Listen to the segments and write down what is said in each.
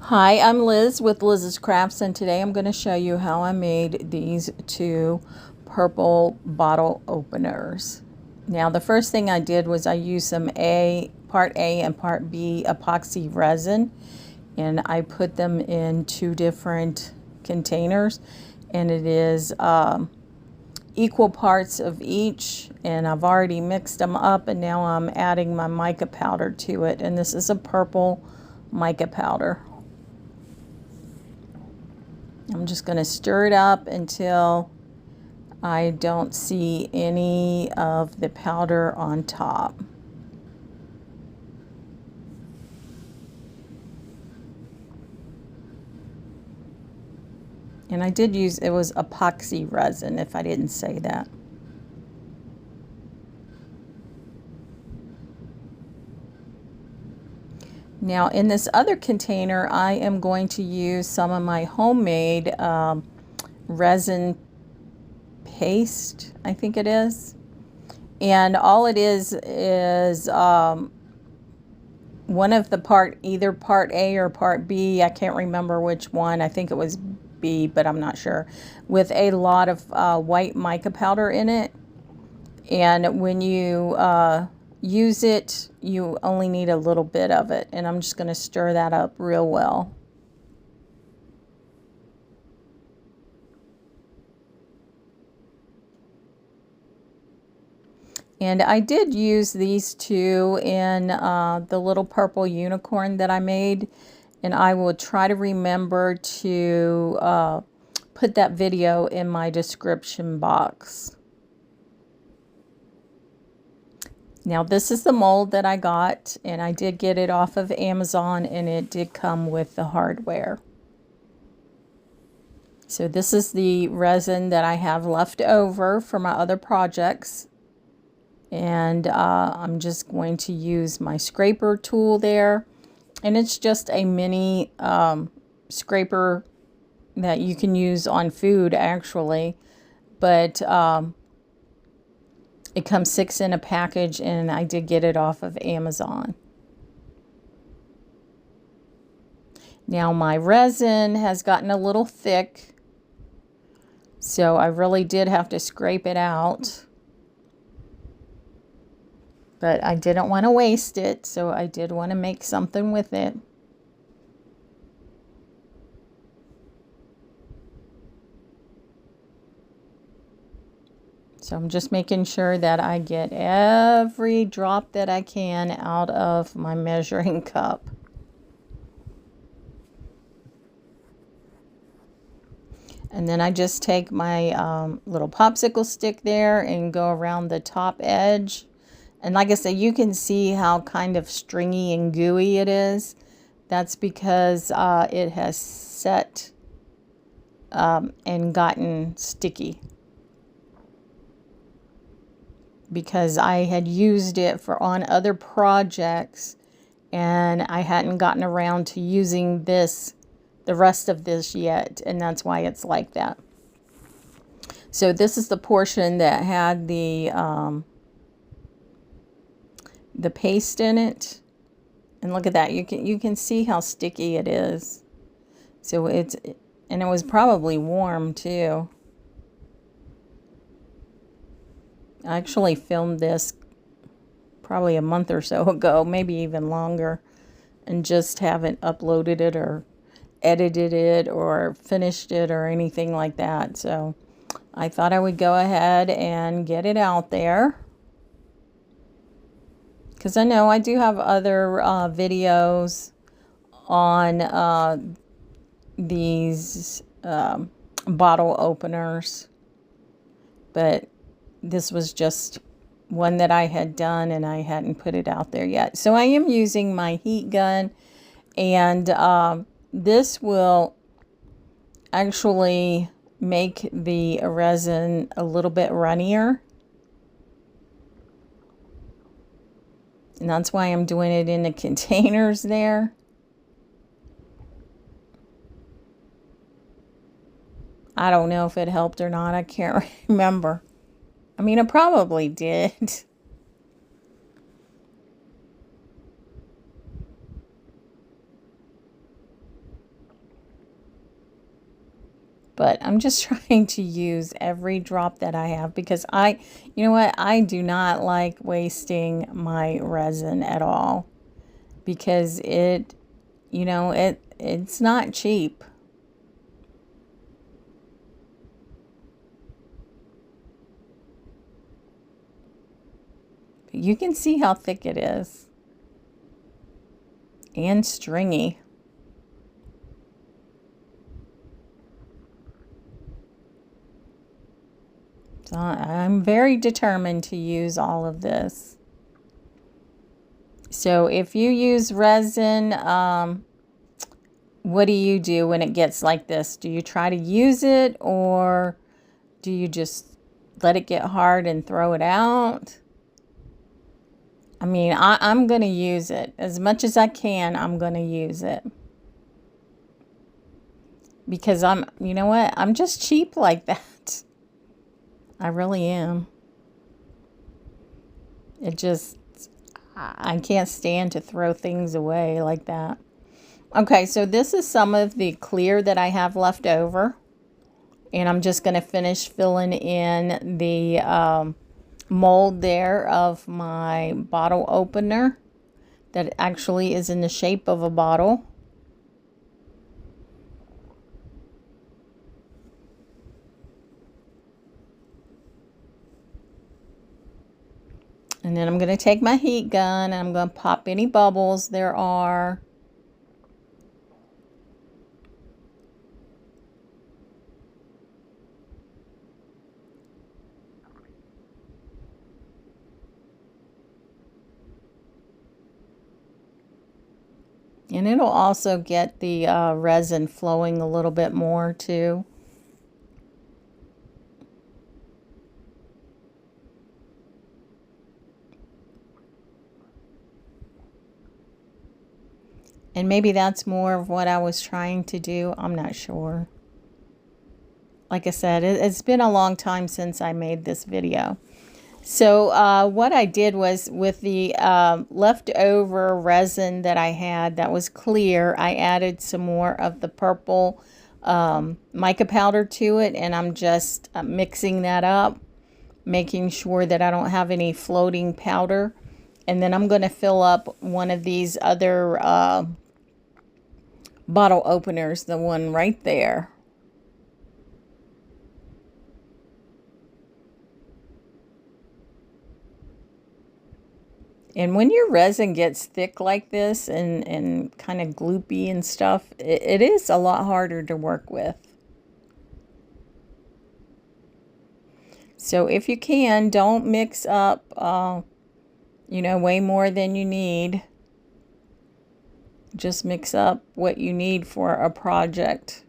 Hi, I'm Liz with Liz's Crafts, and today I'm going to show you how I made these two purple bottle openers. Now, the first thing I did was I used some part A and part B epoxy resin, and I put them in two different containers, and it is equal parts of each, and I've already mixed them up, and now I'm adding my mica powder to it, and this is a purple mica powder. I'm just going to stir it up until I don't see any of the powder on top. And I did use, it was epoxy resin, if I didn't say that. Now in this other container, I am going to use some of my homemade resin paste, I think it is. And all it is one of the either part A or part B, I can't remember which one, I think it was B, but I'm not sure, with a lot of white mica powder in it. And when you use it, you only need a little bit of it, and I'm just going to stir that up real well. And I did use these two in the little purple unicorn that I made, and I will try to remember to put that video in my description box. Now this is the mold that I got, and I did get it off of Amazon, and it did come with the hardware. So this is the resin that I have left over for my other projects. And I'm just going to use my scraper tool there. And it's just a mini scraper that you can use on food actually. But it comes 6 in a package, and I did get it off of Amazon. Now my resin has gotten a little thick, so I really did have to scrape it out. But I didn't want to waste it, so I did want to make something with it. So I'm just making sure that I get every drop that I can out of my measuring cup. And then I just take my little popsicle stick there and go around the top edge. And like I said, you can see how kind of stringy and gooey it is. That's because it has set and gotten sticky. Because I had used it on other projects, and I hadn't gotten around to using the rest of this yet, and that's why it's like that. So this is the portion that had the paste in it, and look at that. You can see how sticky it is. So and it was probably warm too. I actually filmed this probably a month or so ago, maybe even longer, and just haven't uploaded it or edited it or finished it or anything like that. So I thought I would go ahead and get it out there, because I know I do have other videos on these bottle openers, but this was just one that I had done, and I hadn't put it out there yet. So I am using my heat gun, and this will actually make the resin a little bit runnier. And that's why I'm doing it in the containers there. I don't know if it helped or not. I can't remember. I mean, it probably did. But I'm just trying to use every drop that I have because you know what, I do not like wasting my resin at all because it's not cheap. But you can see how thick it is and stringy. So I'm very determined to use all of this. So if you use resin, what do you do when it gets like this? Do you try to use it, or do you just let it get hard and throw it out? I mean, I'm going to use it. As much as I can, I'm going to use it. Because you know what? I'm just cheap like that. I really am. I can't stand to throw things away like that. Okay, so this is some of the clear that I have left over. And I'm just going to finish filling in the mold there of my bottle opener that actually is in the shape of a bottle. And then I'm going to take my heat gun and I'm going to pop any bubbles there are. And it'll also get the resin flowing a little bit more too. And maybe that's more of what I was trying to do. I'm not sure. Like I said, it's been a long time since I made this video. So what I did was with the leftover resin that I had that was clear, I added some more of the purple mica powder to it, and I'm just mixing that up, making sure that I don't have any floating powder. And then I'm going to fill up one of these other bottle openers, the one right there. And when your resin gets thick like this and kind of gloopy and stuff, it is a lot harder to work with. So if you can, don't mix up, way more than you need. Just mix up what you need for a project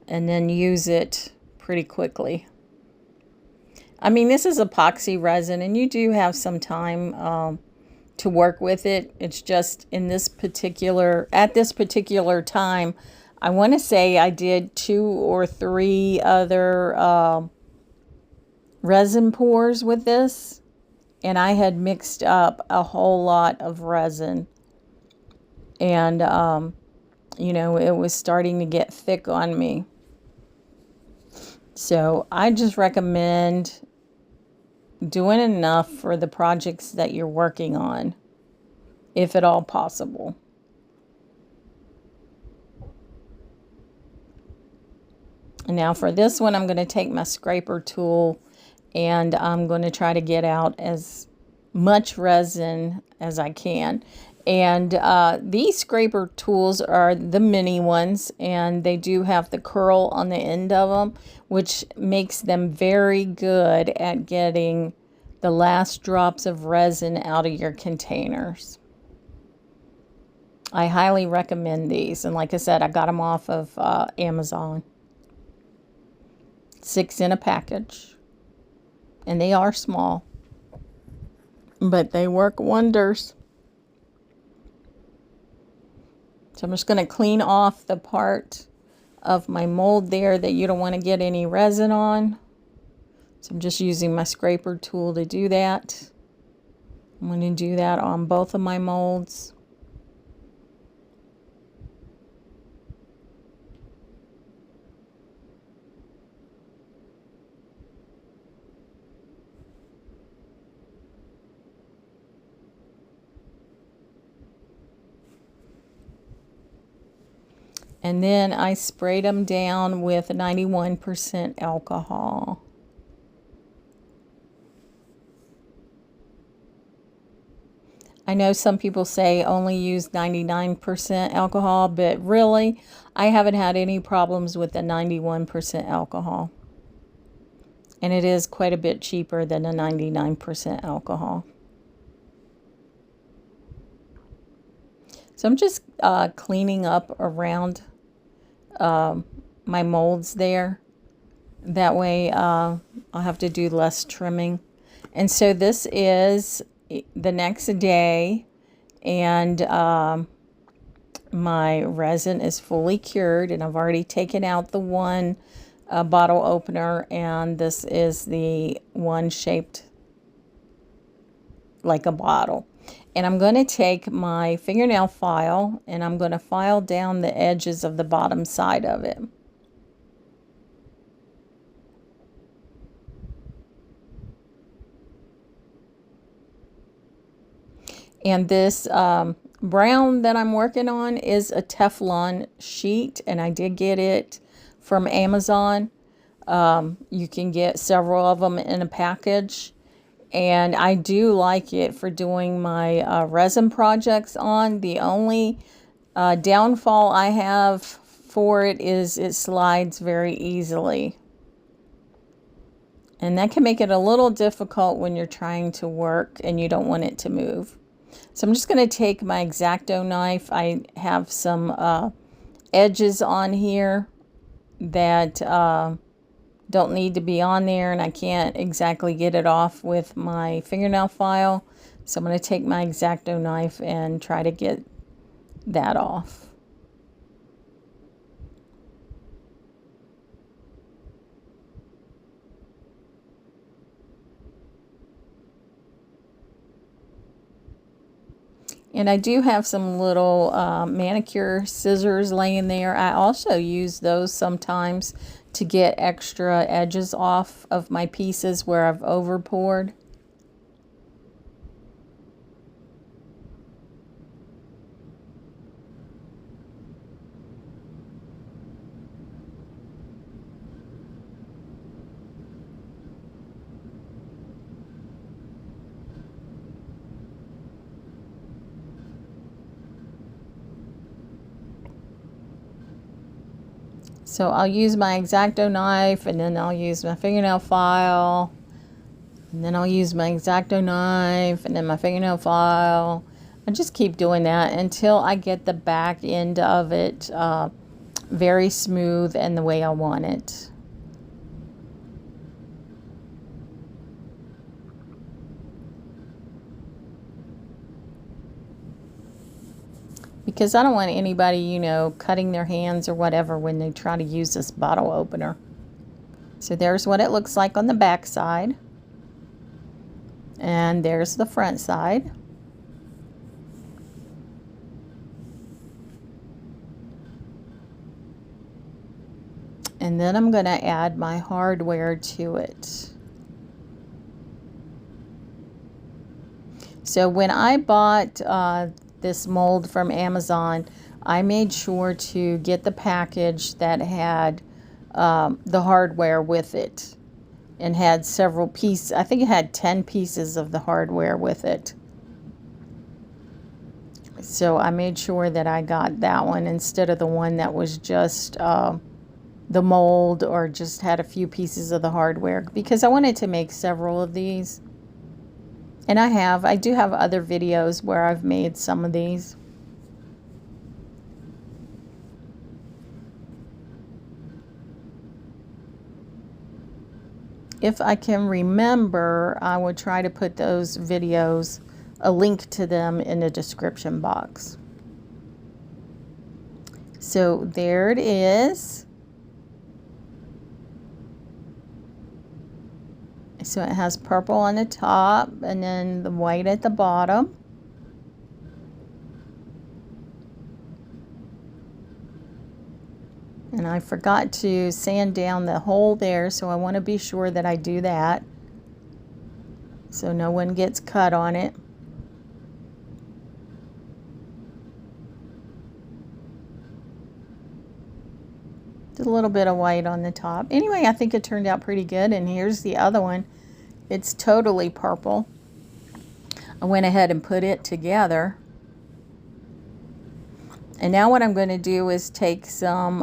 and then use it pretty quickly. I mean, this is epoxy resin, and you do have some time to work with it. It's just at this particular time, I want to say I did 2 or 3 other resin pours with this, and I had mixed up a whole lot of resin, and it was starting to get thick on me. So I just recommend doing enough for the projects that you're working on, if at all possible. And now for this one, I'm going to take my scraper tool and I'm going to try to get out as much resin as I can. And these scraper tools are the mini ones, and they do have the curl on the end of them, which makes them very good at getting the last drops of resin out of your containers. I highly recommend these. And like I said, I got them off of Amazon. 6 in a package. And they are small, but they work wonders. So I'm just going to clean off the part of my mold there that you don't want to get any resin on. So I'm just using my scraper tool to do that. I'm going to do that on both of my molds. And then I sprayed them down with 91% alcohol. I know some people say only use 99% alcohol, but really, I haven't had any problems with the 91% alcohol. And it is quite a bit cheaper than a 99% alcohol. So I'm just cleaning up around my molds there. That way I'll have to do less trimming. And so this is the next day, and my resin is fully cured, and I've already taken out the one bottle opener, and this is the one shaped like a bottle. And I'm going to take my fingernail file and I'm going to file down the edges of the bottom side of it. And this brown that I'm working on is a Teflon sheet, and I did get it from Amazon. You can get several of them in a package, and I do like it for doing my resin projects on. The only downfall I have for it is it slides very easily, and that can make it a little difficult when you're trying to work and you don't want it to move. So I'm just going to take my X-Acto knife. I have some edges on here that don't need to be on there, and I can't exactly get it off with my fingernail file. So I'm going to take my X-Acto knife and try to get that off. And I do have some little manicure scissors laying there. I also use those sometimes to get extra edges off of my pieces where I've over poured. So I'll use my X-Acto knife, and then I'll use my fingernail file, and then I'll use my X-Acto knife, and then my fingernail file. I just keep doing that until I get the back end of it very smooth and the way I want it. Because I don't want anybody, you know, cutting their hands or whatever when they try to use this bottle opener. So there's what it looks like on the back side. And there's the front side. And then I'm going to add my hardware to it. So when I bought this mold from Amazon, I made sure to get the package that had the hardware with it, and had several pieces. I think it had 10 pieces of the hardware with it. So I made sure that I got that one instead of the one that was just the mold or just had a few pieces of the hardware, because I wanted to make several of these. And I do have other videos where I've made some of these. If I can remember, I would try to put those videos, a link to them, in the description box. So there it is. So it has purple on the top and then the white at the bottom. And I forgot to sand down the hole there, so I want to be sure that I do that so no one gets cut on it. Just a little bit of white on the top. Anyway, I think it turned out pretty good. And here's the other one. It's totally purple. I went ahead and put it together. And now what I'm going to do is take some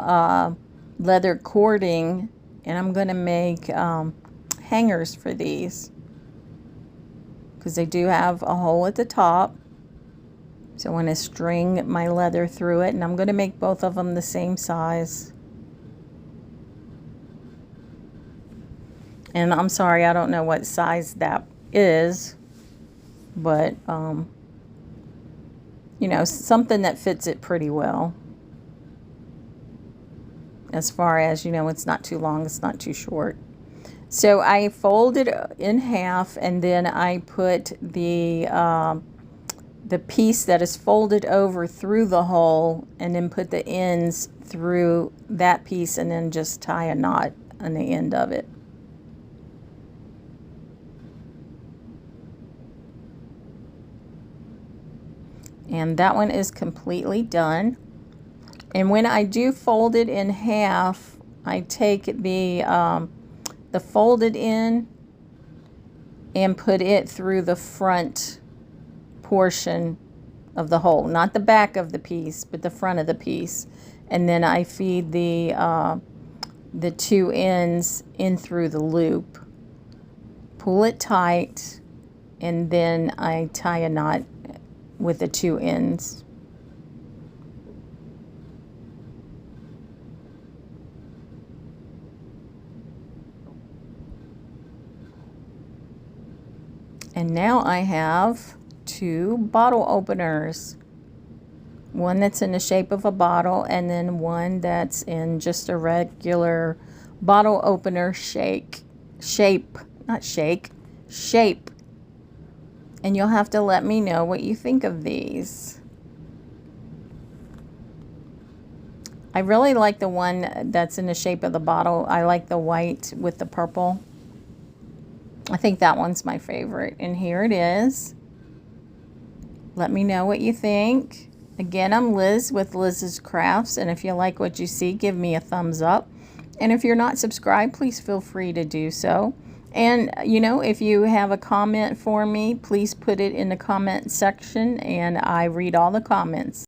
leather cording, and I'm going to make hangers for these, because they do have a hole at the top. So I want to string my leather through it, and I'm going to make both of them the same size. And I'm sorry, I don't know what size that is, but you know, something that fits it pretty well. As far as, you know, it's not too long, it's not too short. So I fold it in half, and then I put the piece that is folded over through the hole, and then put the ends through that piece, and then just tie a knot on the end of it. And that one is completely done. And when I do fold it in half, I take the folded end and put it through the front portion of the hole, not the back of the piece, but the front of the piece. And then I feed the two ends in through the loop, pull it tight, and then I tie a knot with the two ends. And now I have two bottle openers. One that's in the shape of a bottle, and then one that's in just a regular bottle opener shape. And you'll have to let me know what you think of these. I really like the one that's in the shape of the bottle. I like the white with the purple. I think that one's my favorite. And here it is. Let me know what you think. Again, I'm Liz with Liz's Crafts, and if you like what you see, give me a thumbs up. And if you're not subscribed, please feel free to do so. And, you know, if you have a comment for me, please put it in the comment section, and I read all the comments.